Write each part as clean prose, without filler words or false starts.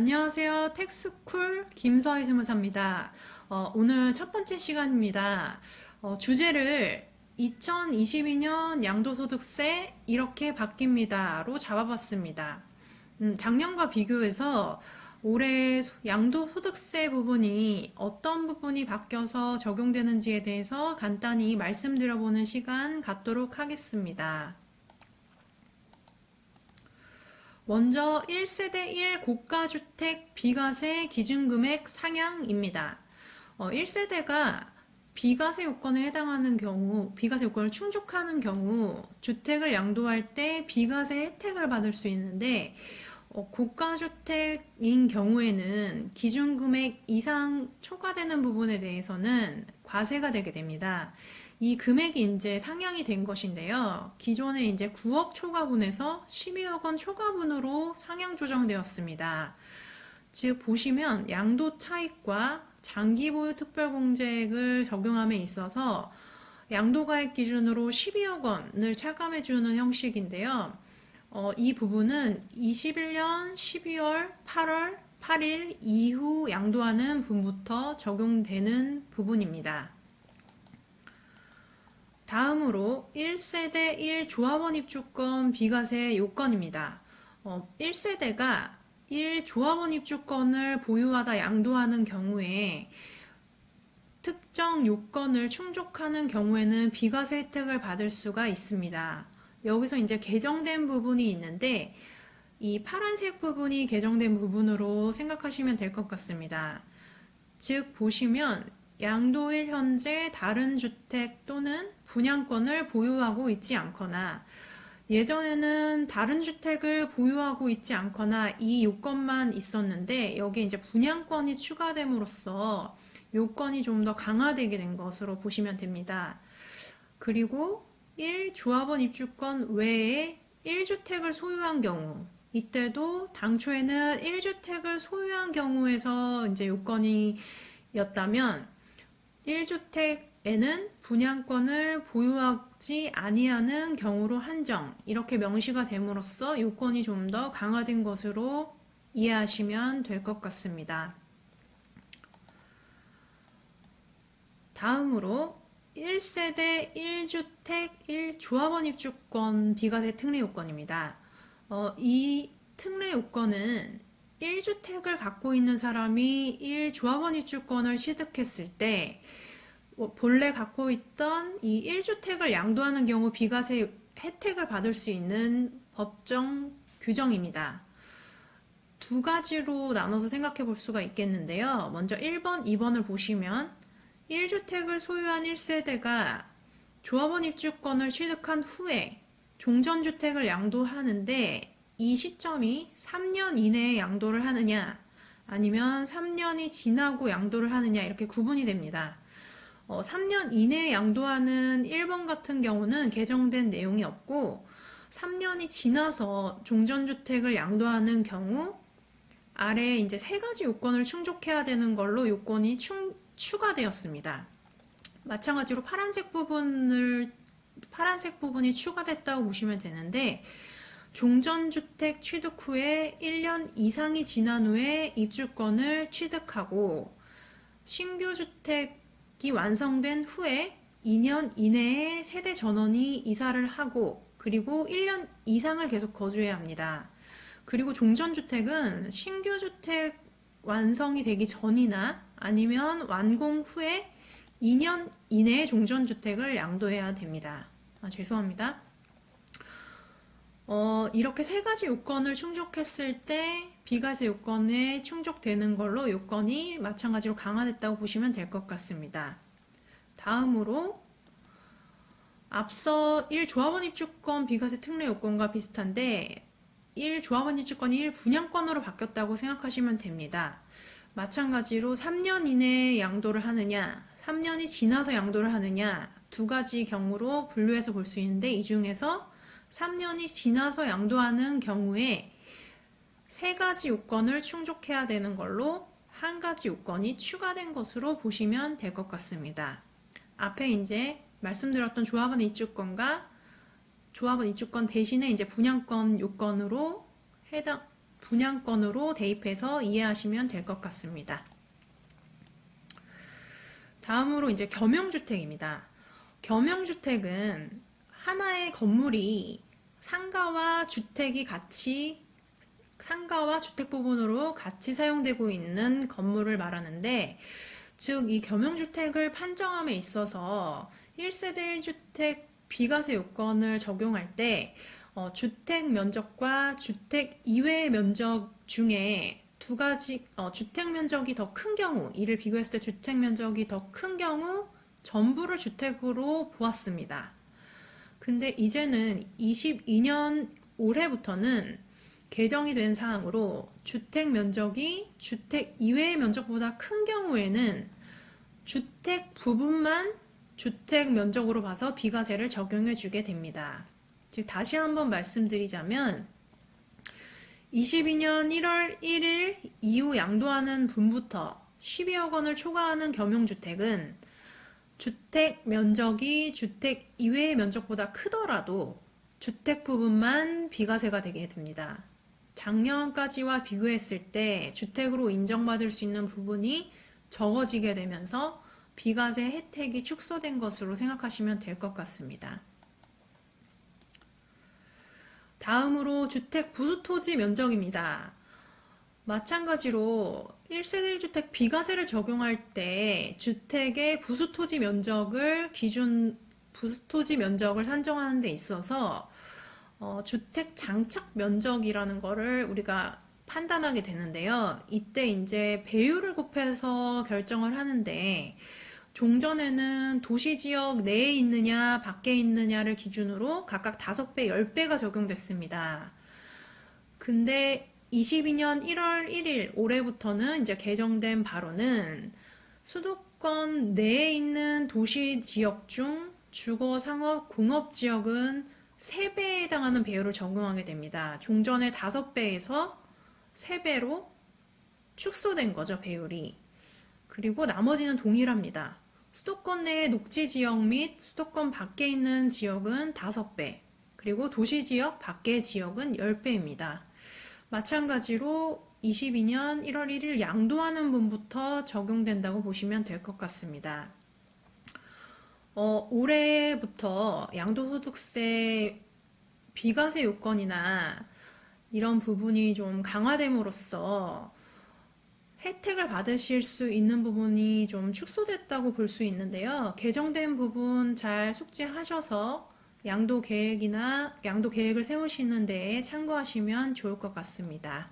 안녕하세요. 텍스쿨 김서희 세무사입니다. 오늘 첫 번째 시간입니다. 주제를 2022년 양도소득세 이렇게 바뀝니다로 잡아봤습니다. 작년과 비교해서 올해 양도소득세 부분이 어떤 부분이 바뀌어서 적용되는지에 대해서 간단히 말씀드려보는 시간 갖도록 하겠습니다. 먼저 1세대 1 고가주택 비과세 기준금액 상향입니다. 1세대가 비과세 요건에 해당하는 경우, 비과세 요건을 충족하는 경우 주택을 양도할 때 비과세 혜택을 받을 수 있는데 고가주택인 경우에는 기준금액 이상 초과되는 부분에 대해서는 과세가 되게 됩니다. 이 금액이 이제 상향이 된 것인데요. 기존에 이제 9억 초과분에서 12억 원 초과분으로 상향 조정되었습니다. 즉 보시면 양도 차익과 장기 보유 특별공제액을 적용함에 있어서 양도가액 기준으로 12억 원을 차감해주는 형식인데요. 이 부분은 21년 12월 8월 8일 이후 양도하는 분부터 적용되는 부분입니다. 다음으로 1세대 1조합원 입주권 비과세 요건입니다. 1세대가 1조합원 입주권을 보유하다 양도하는 경우에 특정 요건을 충족하는 경우에는 비과세 혜택을 받을 수가 있습니다. 여기서 이제 개정된 부분이 있는데 이 파란색 부분이 개정된 부분으로 생각하시면 될 것 같습니다. 즉 보시면 양도일 현재 다른 주택 또는 분양권을 보유하고 있지 않거나 예전에는 다른 주택을 보유하고 있지 않거나 이 요건만 있었는데 여기에 이제 분양권이 추가됨으로써 요건이 좀 더 강화되게 된 것으로 보시면 됩니다. 그리고 1조합원 입주권 외에 1주택을 소유한 경우 이때도 당초에는 1주택을 소유한 경우에서 이제 요건이 였다면 1주택에는 분양권을 보유하지 아니하는 경우로 한정 이렇게 명시가 됨으로써 요건이 좀 더 강화된 것으로 이해하시면 될 것 같습니다. 다음으로 1세대 1주택 1조합원 입주권 비과세 특례 요건입니다. 이 특례 요건은 1주택을 갖고 있는 사람이 1조합원 입주권을 취득했을 때 본래 갖고 있던 이 1주택을 양도하는 경우 비과세 혜택을 받을 수 있는 법정 규정입니다. 두 가지로 나눠서 생각해 볼 수가 있겠는데요. 먼저 1번, 2번을 보시면 1주택을 소유한 1세대가 조합원 입주권을 취득한 후에 종전주택을 양도하는데 이 시점이 3년 이내에 양도를 하느냐 아니면 3년이 지나고 양도를 하느냐 이렇게 구분이 됩니다. 3년 이내에 양도하는 1번 같은 경우는 개정된 내용이 없고 3년이 지나서 종전주택을 양도하는 경우 아래에 이제 세 가지 요건을 충족해야 되는 걸로 요건이 추가되었습니다. 마찬가지로 파란색 부분이 추가됐다고 보시면 되는데 종전주택 취득 후에 1년 이상이 지난 후에 입주권을 취득하고 신규 주택이 완성된 후에 2년 이내에 세대 전원이 이사를 하고 그리고 1년 이상을 계속 거주해야 합니다. 그리고 종전주택은 신규 주택 완성이 되기 전이나 아니면 완공 후에 2년 이내에 종전주택을 양도해야 됩니다. 죄송합니다. 이렇게 세 가지 요건을 충족했을 때 비과세 요건에 충족되는 걸로 요건이 마찬가지로 강화됐다고 보시면 될 것 같습니다. 다음으로 앞서 1조합원 입주권 비과세 특례 요건과 비슷한데 1조합원 입주권이 1분양권으로 바뀌었다고 생각하시면 됩니다. 마찬가지로 3년 이내에 양도를 하느냐 3년이 지나서 양도를 하느냐 두 가지 경우로 분류해서 볼 수 있는데 이 중에서 3년이 지나서 양도하는 경우에 세 가지 요건을 충족해야 되는 걸로 한 가지 요건이 추가된 것으로 보시면 될 것 같습니다. 앞에 이제 말씀드렸던 조합원 입주권과 조합원 입주권 대신에 이제 분양권 요건으로 분양권으로 대입해서 이해하시면 될 것 같습니다. 다음으로 이제 겸용주택입니다. 겸용주택은 하나의 건물이 상가와 주택 부분으로 같이 사용되고 있는 건물을 말하는데, 즉 이 겸용주택을 판정함에 있어서 1세대 1주택 비과세 요건을 적용할 때 주택 면적과 주택 이외의 면적 중에 두 가지, 주택 면적이 더 큰 경우, 이를 비교했을 때 주택 면적이 더 큰 경우 전부를 주택으로 보았습니다. 근데 이제는 22년 올해부터는 개정이 된 사항으로 주택 면적이 주택 이외의 면적보다 큰 경우에는 주택 부분만 주택 면적으로 봐서 비과세를 적용해 주게 됩니다. 즉 다시 한번 말씀드리자면 22년 1월 1일 이후 양도하는 분부터 12억 원을 초과하는 겸용주택은 주택 면적이 주택 이외의 면적보다 크더라도 주택 부분만 비과세가 되게 됩니다. 작년까지와 비교했을 때 주택으로 인정받을 수 있는 부분이 적어지게 되면서 비과세 혜택이 축소된 것으로 생각하시면 될 것 같습니다. 다음으로 주택 부수토지 면적입니다. 마찬가지로 1세대 1주택 비과세를 적용할 때 주택의 부수토지 면적을 산정하는 데 있어서 주택 장착 면적이라는 거를 우리가 판단하게 되는데요. 이때 이제 배율을 곱해서 결정을 하는데, 종전에는 도시지역 내에 있느냐 밖에 있느냐를 기준으로 각각 5배, 10배가 적용됐습니다. 근데 22년 1월 1일 올해부터는 이제 개정된 바로는 수도권 내에 있는 도시지역 중 주거, 상업, 공업지역은 3배에 해당하는 배율을 적용하게 됩니다. 종전의 5배에서 3배로 축소된 거죠, 배율이. 그리고 나머지는 동일합니다. 수도권 내의 녹지지역 및 수도권 밖에 있는 지역은 5배, 그리고 도시지역 밖의 지역은 10배입니다. 마찬가지로 22년 1월 1일 양도하는 분부터 적용된다고 보시면 될 것 같습니다. 올해부터 양도소득세 비과세 요건이나 이런 부분이 좀 강화됨으로써 혜택을 받으실 수 있는 부분이 좀 축소됐다고 볼 수 있는데요. 개정된 부분 잘 숙지하셔서 양도 계획을 세우시는 데 참고하시면 좋을 것 같습니다.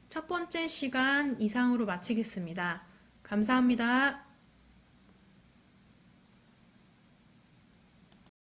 첫 번째 시간 이상으로 마치겠습니다. 감사합니다.